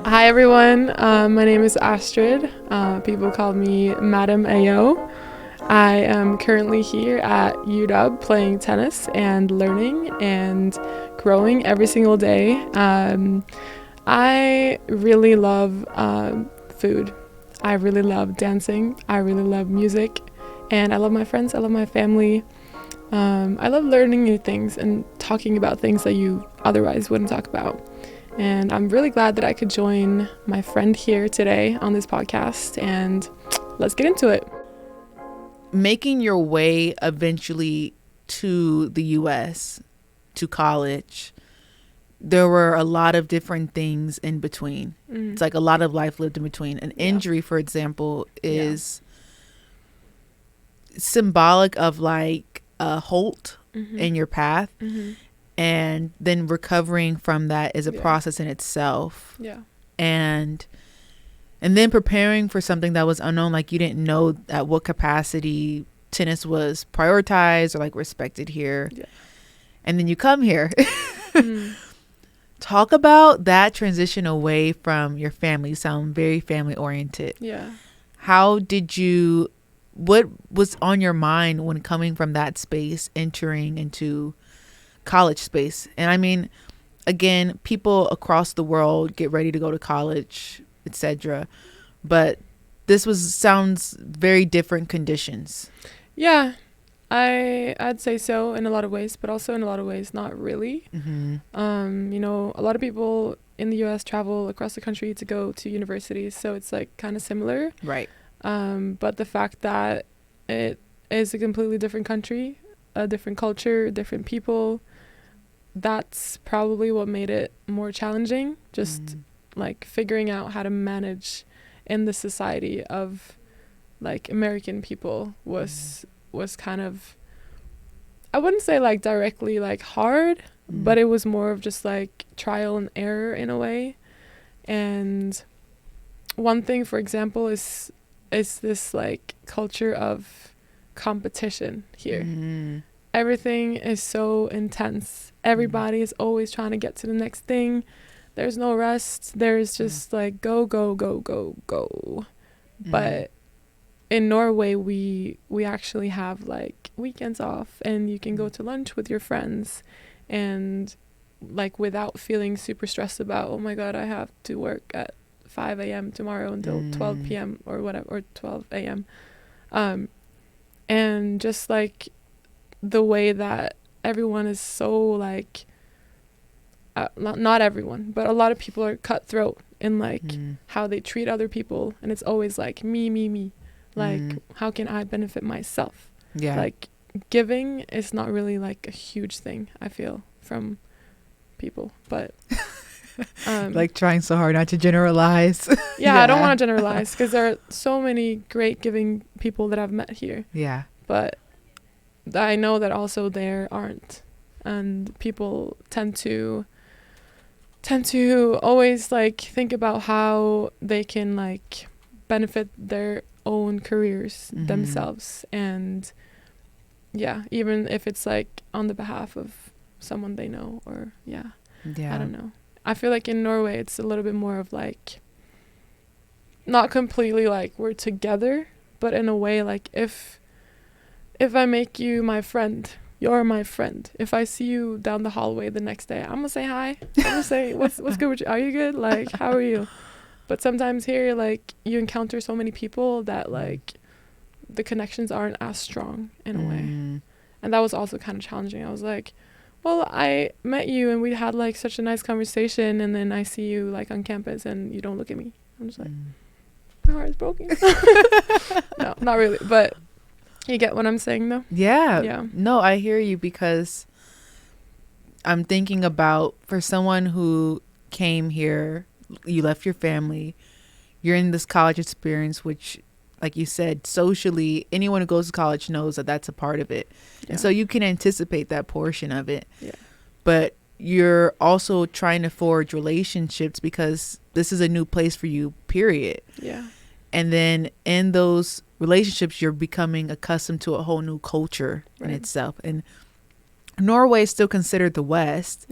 Hi everyone, my name is Astrid. People call me Madam AO. I am currently here at UW playing tennis and learning and growing every single day. I really love food. I really love dancing. I really love music. And I love my friends. I love my family. I love learning new things and talking about things that you otherwise wouldn't talk about. And I'm really glad that I could join my friend here today on this podcast, and let's get into it. Making your way eventually to the US, to college, there were a lot of different things in between. It's like a lot of life lived in between. An injury, for example, is symbolic of like a halt in your path. And then recovering from that is a process in itself. And then preparing for something that was unknown, like you didn't know at what capacity tennis was prioritized or like respected here. And then you come here. Talk about that transition away from your family. You sound very family oriented. How did you, what was on your mind when coming from that space, entering into college space? And I mean, again, people across the world get ready to go to college, etc. But this sounds very different conditions. I'd say so in a lot of ways, but also in a lot of ways not really. A lot of people in the US travel across the country to go to universities, so it's like kind of similar, right? But the fact that it is a completely different country, a different culture, different people, that's probably what made it more challenging. Just like figuring out how to manage in the society of like American people was kind of, I wouldn't say like directly like hard, but it was more of just like trial and error in a way. And one thing, for example, is this like culture of competition here. Everything is so intense. Everybody is always trying to get to the next thing. There's no rest. There's just like go, go, go, go, go. But in Norway, we actually have like weekends off, and you can go to lunch with your friends, and like without feeling super stressed about, oh my God, I have to work at 5 a.m. tomorrow until 12 p.m. or whatever, or 12 a.m. And just like the way that everyone is so like, not everyone, but a lot of people are cutthroat in like how they treat other people, and it's always like me. Like, how can I benefit myself? Like, giving is not really like a huge thing, I feel, from people, but like trying so hard not to generalize. I don't want to generalize, because there are so many great giving people that I've met here, but I know that also there aren't, and people tend to always like think about how they can like benefit their own careers themselves, and even if it's like on the behalf of someone they know, or I don't know. I feel like in Norway it's a little bit more of like, not completely like we're together, but in a way like if I make you my friend, you're my friend. If I see you down the hallway the next day, I'm gonna say hi. I'm gonna say what's good with you? Are you good? Like, how are you? But sometimes here, like, you encounter so many people that like the connections aren't as strong in a way, and that was also kind of challenging. I was like, well, I met you and we had like such a nice conversation, and then I see you like on campus and you don't look at me. I'm just like, my heart is broken. No, not really, but you get what I'm saying, though? Yeah. No, I hear you, because I'm thinking about, for someone who came here, you left your family, you're in this college experience, which, like you said, socially, anyone who goes to college knows that that's a part of it. And so you can anticipate that portion of it. But you're also trying to forge relationships, because this is a new place for you, period. And then in those relationships, you're becoming accustomed to a whole new culture in itself. And Norway is still considered the West,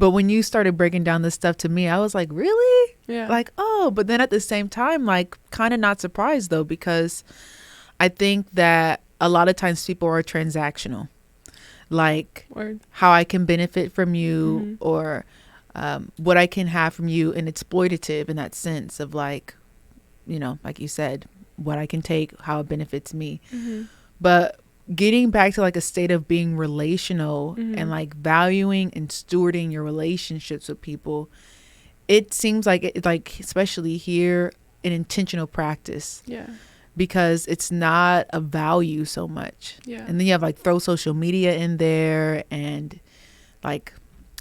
But when you started breaking down this stuff to me, I was like, really? Yeah. Like, oh, but then at the same time, like, kind of not surprised though, because I think that a lot of times people are transactional. Like Word. how I can benefit from you, Mm-hmm. or what I can have from you, and exploitative in that sense of like, you know, like you said, what I can take, how it benefits me. Mm-hmm. But getting back to like a state of being relational Mm-hmm. and like valuing and stewarding your relationships with people, it seems like it, like especially here, an intentional practice, Yeah. because it's not a value so much. Yeah. And then you have like throw social media in there, and like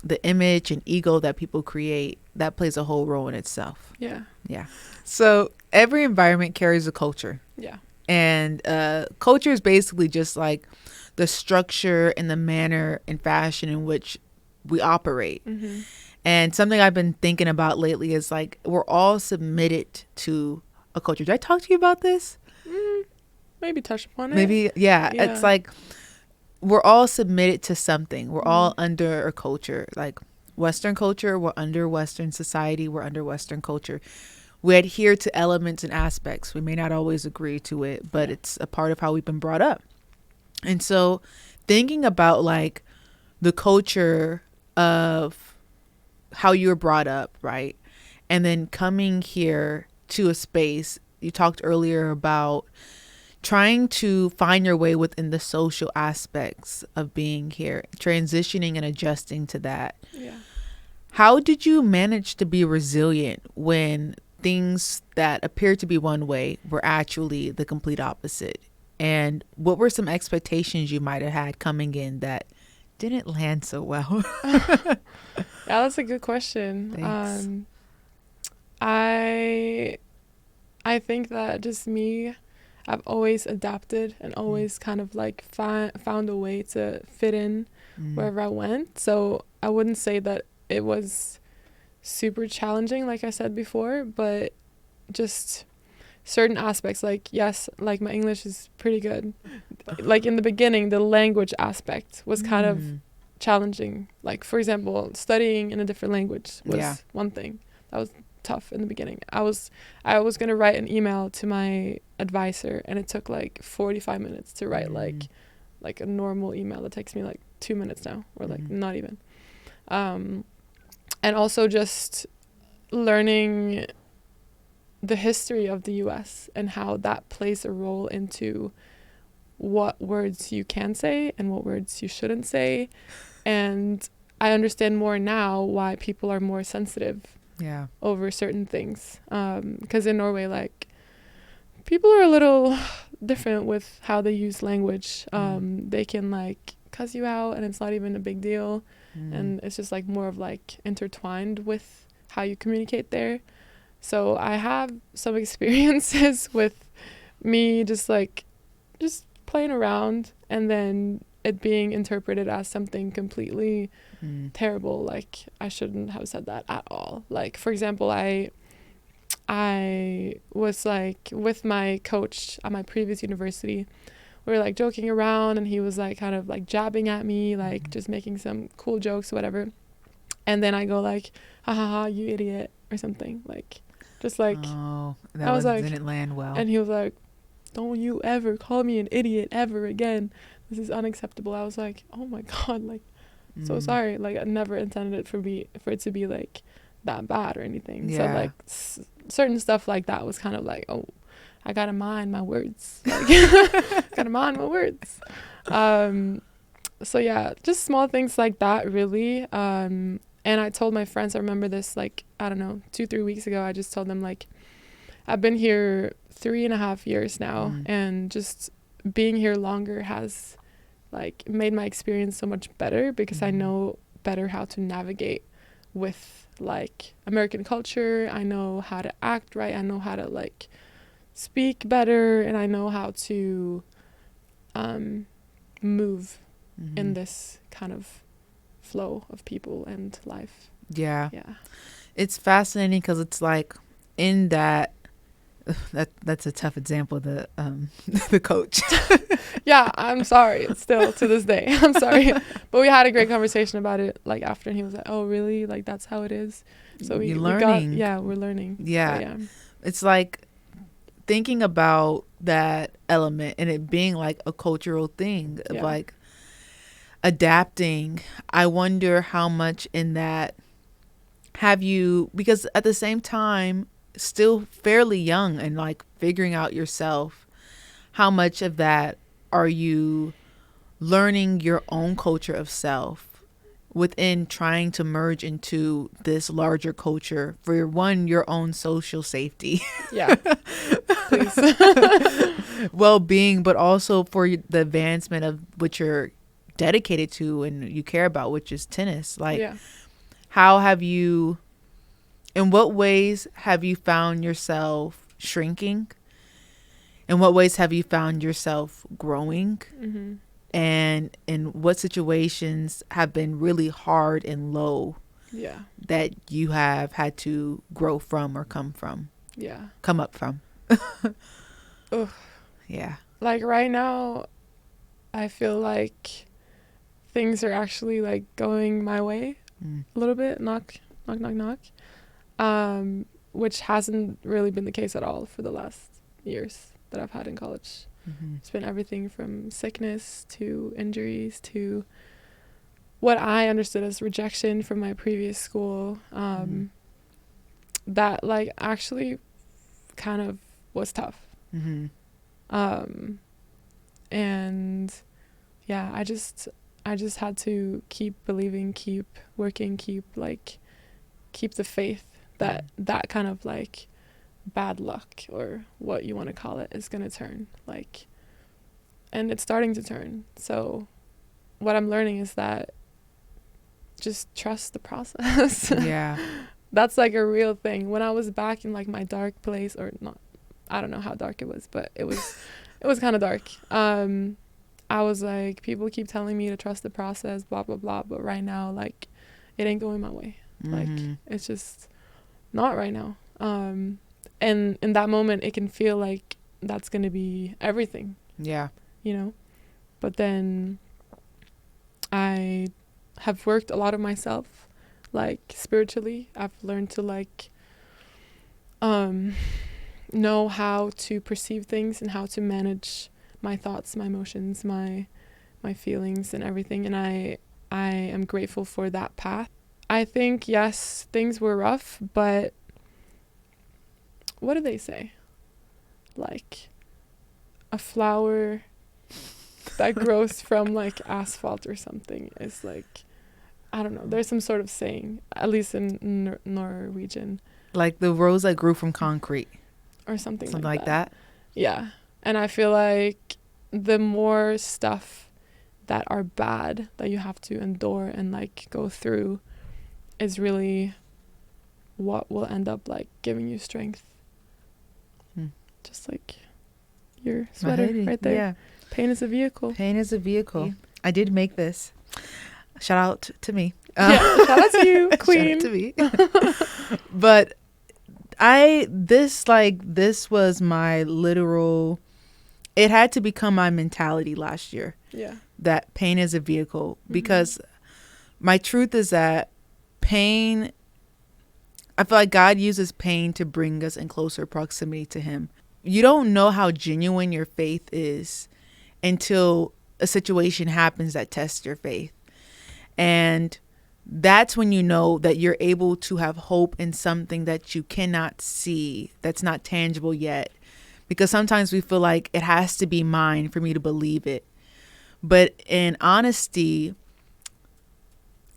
the image and ego that people create, that plays a whole role in itself. Yeah. Yeah. So every environment carries a culture. Yeah. And culture is basically just like the structure and the manner and fashion in which we operate. Mm-hmm. And something I've been thinking about lately is like we're all submitted to a culture. Did I talk to you about this? Maybe touch upon it. Maybe, yeah. Yeah. It's like we're all submitted to something. We're all Mm-hmm. under a culture. Like Western culture, we're under Western society, we're under Western culture. We adhere to elements and aspects. We may not always agree to it, but it's a part of how we've been brought up. And so thinking about like the culture of how you were brought up, right? And then coming here to a space, you talked earlier about trying to find your way within the social aspects of being here, transitioning and adjusting to that. Yeah. How did you manage to be resilient when things that appear to be one way were actually the complete opposite? And what were some expectations you might have had coming in that didn't land so well? Yeah, that's a good question. Thanks. I think that just me, I've always adapted and always kind of like found a way to fit in wherever I went. So I wouldn't say that it was super challenging, like I said before, but just certain aspects, like, yes, like my English is pretty good. Like in the beginning, the language aspect was kind of challenging. Like, for example, studying in a different language was one thing that was tough in the beginning. I was going to write an email to my advisor, and it took like 45 minutes to write like a normal email that takes me like 2 minutes now, or like not even. And also just learning the history of the US and how that plays a role into what words you can say and what words you shouldn't say. And I understand more now why people are more sensitive over certain things. Because in Norway, like, people are a little different with how they use language. They can like cuss you out and it's not even a big deal. And it's just like more of like intertwined with how you communicate there. So I have some experiences with me just playing around and then it being interpreted as something completely terrible. Like, I shouldn't have said that at all. Like, for example, I was like with my coach at my previous university. We were like joking around and he was like kind of like jabbing at me, like just making some cool jokes or whatever. And then I go like, ha ha ha, you idiot, or something. Like, just like, I was like, didn't land well. And he was like, don't you ever call me an idiot ever again. This is unacceptable. I was like, oh my God, like, so sorry. Like, I never intended it for it to be like that bad or anything. So like certain stuff like that was kind of like, oh, I gotta mind my words. Like, gotta mind my words. So yeah, just small things like that, really. And I told my friends, I remember this, like, I don't know, 2-3 weeks ago, I just told them, like, I've been here 3.5 years now, and just being here longer has, like, made my experience so much better because I know better how to navigate with, like, American culture. I know how to act right. I know how to, like, speak better, and I know how to move in this kind of flow of people and life. It's fascinating because it's like in that that's a tough example. The the coach. Yeah, I'm sorry. Still to this day, I'm sorry. But we had a great conversation about it. Like after, and he was like, "Oh, really? Like that's how it is." So we're learning. We're learning. Yeah. So, yeah. It's like thinking about that element and it being like a cultural thing of like adapting. I wonder how much in that have you, because at the same time, still fairly young and like figuring out yourself, how much of that are you learning your own culture of self within trying to merge into this larger culture for your own social safety, Yeah, please, well-being, but also for the advancement of what you're dedicated to and you care about, which is tennis. Like, how have you, in what ways have you found yourself shrinking? In what ways have you found yourself growing? Mm-hmm. And in what situations have been really hard and low that you have had to grow from or come up from? Ugh. Yeah. Like right now, I feel like things are actually like going my way a little bit. Knock, knock, knock, knock. Which hasn't really been the case at all for the last years that I've had in college. Mm-hmm. It's been everything from sickness to injuries to what I understood as rejection from my previous school. That like actually kind of was tough. Mm-hmm. And yeah, I just had to keep believing, keep working, keep the faith that that kind of like bad luck or what you want to call it is going to turn, like, and it's starting to turn. So what I'm learning is that just trust the process. Yeah. That's like a real thing. When I was back in like my dark place, or not, I don't know how dark it was, but it was kind of dark. I was like, people keep telling me to trust the process, blah blah blah, but right now like it ain't going my way. Mm-hmm. Like it's just not right now. And in that moment, it can feel like that's going to be everything. Yeah. You know? But then I have worked a lot of myself, like spiritually. I've learned to like know how to perceive things and how to manage my thoughts, my emotions, my feelings and everything. And I am grateful for that path. I think, yes, things were rough, but what do they say? Like a flower that grows from like asphalt or something is like, I don't know. There's some sort of saying, at least in Norwegian. Like the rose that grew from concrete. Or something like that. Yeah. And I feel like the more stuff that are bad that you have to endure and like go through is really what will end up like giving you strength. Just like your sweater right there. Yeah. Pain is a vehicle. Pain is a vehicle. Yeah. I did make this. Shout out to me. Shout out to you, queen. Shout out to me. But this was my literal, it had to become my mentality last year. Yeah. That pain is a vehicle. Because my truth is that pain, I feel like God uses pain to bring us in closer proximity to him. You don't know how genuine your faith is until a situation happens that tests your faith. And that's when you know that you're able to have hope in something that you cannot see, that's not tangible yet. Because sometimes we feel like it has to be mine for me to believe it. But in honesty,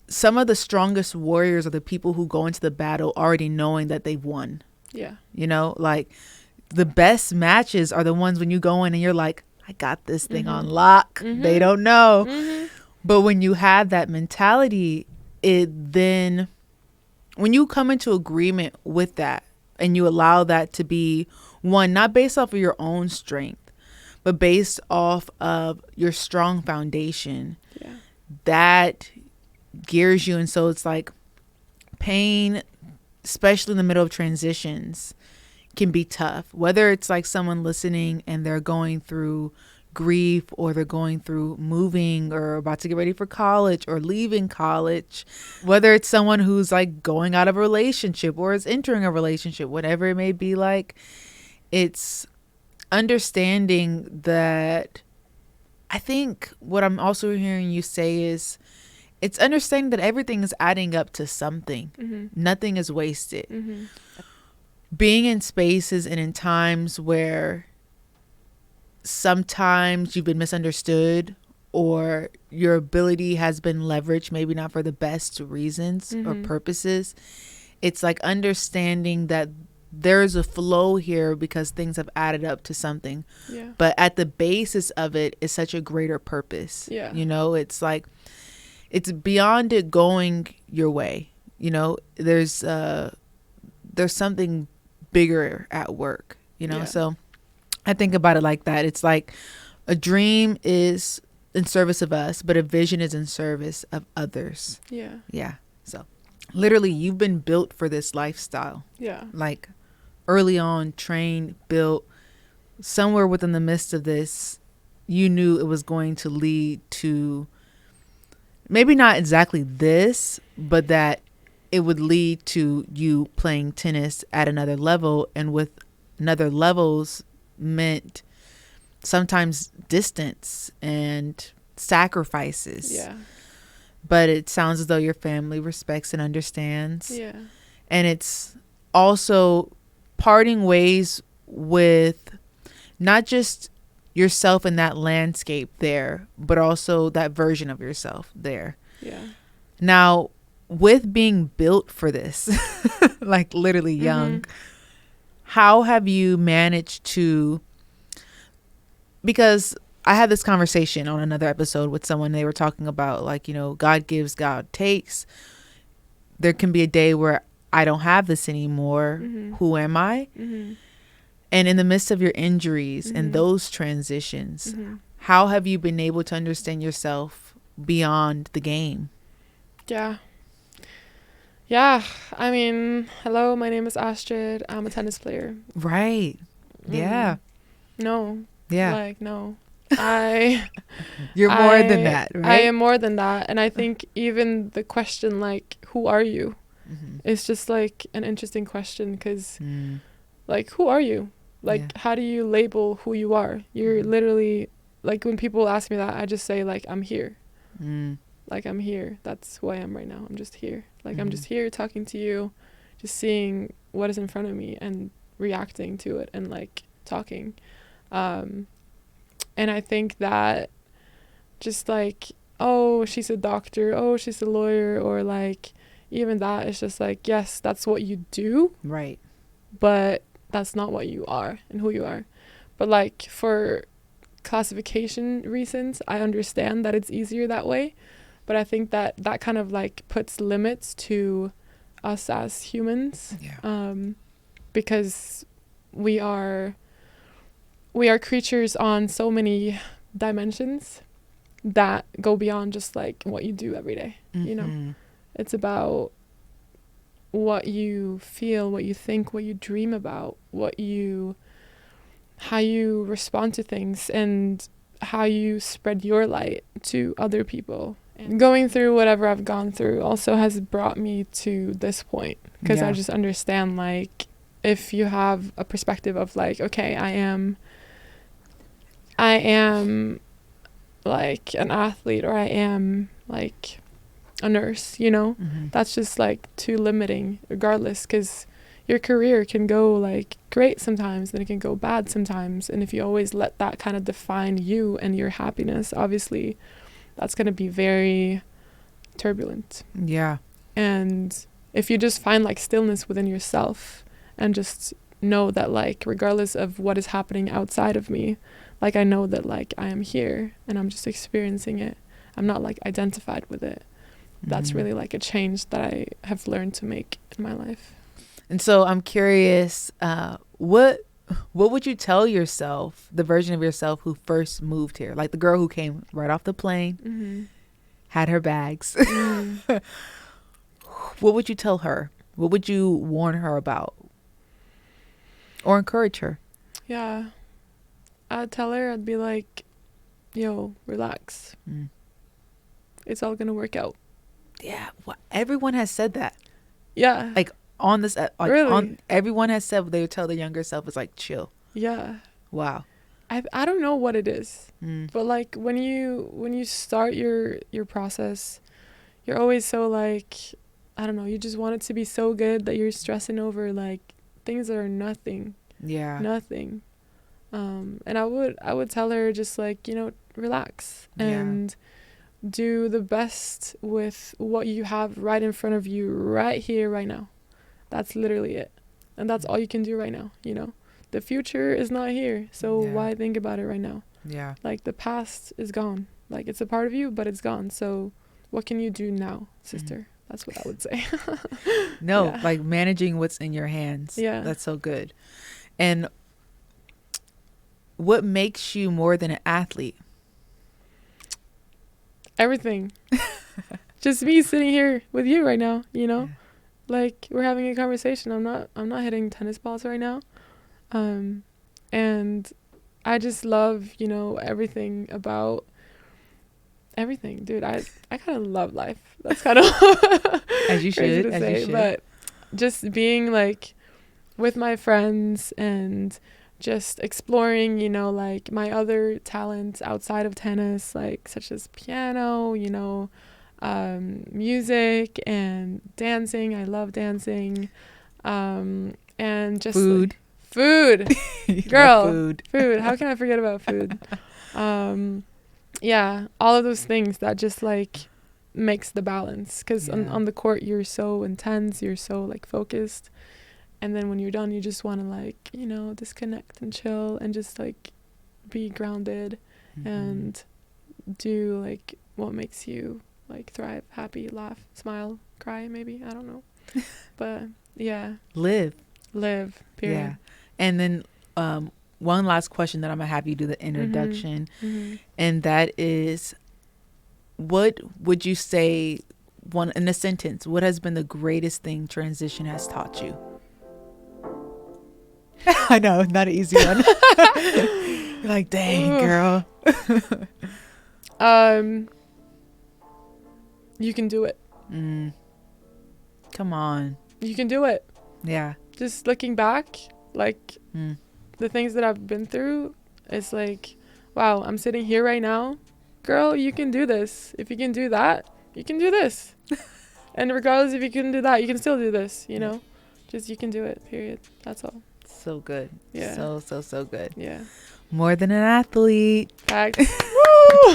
some of the strongest warriors are the people who go into the battle already knowing that they've won. Yeah. You know, like the best matches are the ones when you go in and you're like, I got this thing on lock. They don't know. But when you have that mentality, when you come into agreement with that and you allow that to be one, not based off of your own strength, but based off of your strong foundation, that gears you. And so it's like pain, especially in the middle of transitions, can be tough, whether it's like someone listening and they're going through grief, or they're going through moving, or about to get ready for college, or leaving college, whether it's someone who's like going out of a relationship or is entering a relationship, whatever it may be. Like, it's understanding that, I think what I'm also hearing you say is, it's understanding that everything is adding up to something. Mm-hmm. Nothing is wasted. Mm-hmm. Being in spaces and in times where sometimes you've been misunderstood, or your ability has been leveraged, maybe not for the best reasons or purposes. It's like understanding that there's a flow here because things have added up to something. Yeah. But at the basis of it is such a greater purpose. Yeah. You know, it's like, it's beyond it going your way. You know, there's something bigger at work, you know? Yeah. So I think about it like that. It's like a dream is in service of us, but a vision is in service of others. Yeah. Yeah. So literally, you've been built for this lifestyle. Yeah. Like, early on, trained, built. Somewhere within the midst of this, you knew it was going to lead to maybe not exactly this, but that it would lead to you playing tennis at another level. And with another levels meant sometimes distance and sacrifices. Yeah. But it sounds as though your family respects and understands. Yeah. And it's also parting ways with not just yourself in that landscape there, but also that version of yourself there. Yeah. Now, with being built for this, like literally young, how have you managed to, because I had this conversation on another episode with someone, they were talking about like, you know, God gives, God takes. There can be a day where I don't have this anymore. Who am I? And in the midst of your injuries and those transitions, how have you been able to understand yourself beyond the game? Yeah. Yeah. I mean, hello, my name is Astrid. I'm a tennis player. Right. Yeah. No. Yeah. Like, no. You're more than that, right? I am more than that. And I think even the question, like, who are you? It's just like an interesting question because, like, who are you? Like, how do you label who you are? You're literally, like, when people ask me that, I just say, like, I'm here. Like, I'm here. That's who I am right now. I'm just here. Like, I'm just here talking to you, just seeing what is in front of me and reacting to it and, like, talking. And I think that just, like, oh, she's a doctor, oh, she's a lawyer, or, like, even that is just, like, yes, that's what you do. Right. But that's not what you are and who you are. But, like, for classification reasons, I understand that it's easier that way. But I think that that kind of, like, puts limits to us as humans. Yeah. Because we are creatures on so many dimensions that go beyond just, like, what you do every day. You know, it's about what you feel, what you think, what you dream about, how you respond to things, and how you spread your light to other people. And going through whatever I've gone through also has brought me to this point, because I just understand, like, if you have a perspective of, like, okay, I am like an athlete, or I am like a nurse, you know, that's just, like, too limiting regardless, because your career can go, like, great sometimes, then it can go bad sometimes. And if you always let that kind of define you and your happiness, obviously that's going to be very turbulent. Yeah. And if you just find, like, stillness within yourself and just know that, like, regardless of what is happening outside of me, like, I know that, like, I am here and I'm just experiencing it. I'm not, like, identified with it. That's really, like, a change that I have learned to make in my life. And so I'm curious, what would you tell yourself, the version of yourself who first moved here? Like the girl who came right off the plane, had her bags. What would you tell her? What would you warn her about? Or encourage her. Yeah. I'd tell her, I'd be like, yo, relax. It's all gonna work out. Yeah, everyone has said that. Yeah. Like on this, Really? everyone has said they would tell the younger self is like chill. Yeah. Wow. I don't know what it is, but like when you start your process, you're always so like, I don't know, you just want it to be so good that you're stressing over like things that are nothing. Yeah. Nothing. And I would tell her just like, relax and do the best with what you have right in front of you right here, right now. That's literally it. And that's all you can do right now, The future is not here, so why think about it right now? Yeah. Like, the past is gone. Like, it's a part of you, but it's gone. So what can you do now, sister? That's what I would say. No, like managing what's in your hands. Yeah. That's so good. And what makes you more than an athlete? Everything. Just me sitting here with you right now, Like, we're having a conversation. I'm not hitting tennis balls right now. And I just love, everything about everything, dude. I kind of love life. That's kind of as you should, as you should. But just being like with my friends and just exploring, like my other talents outside of tennis, like such as piano, music and dancing. I love dancing. And just food. Food. Girl. Food. Food. How can I forget about food? Yeah, all of those things that just like makes the balance, because on the court you're so intense, you're so like focused, and then when you're done you just want to like disconnect and chill and just like be grounded and do like what makes you like thrive, happy, laugh, smile, cry, maybe, I don't know. But live, period. Yeah. And then one last question that I'm gonna have you do the introduction, and that is, what would you say, in a sentence, what has been the greatest thing transition has taught you? I know, not an easy one. You're like, dang, girl. You can do it. Come on. You can do it. Yeah. Just looking back, like the things that I've been through, it's like, wow, I'm sitting here right now. Girl, you can do this. If you can do that, you can do this. And regardless if you can do that, you can still do this, Just you can do it, period. That's all. So good. Yeah. So good. Yeah. More than an athlete. Facts. Woo!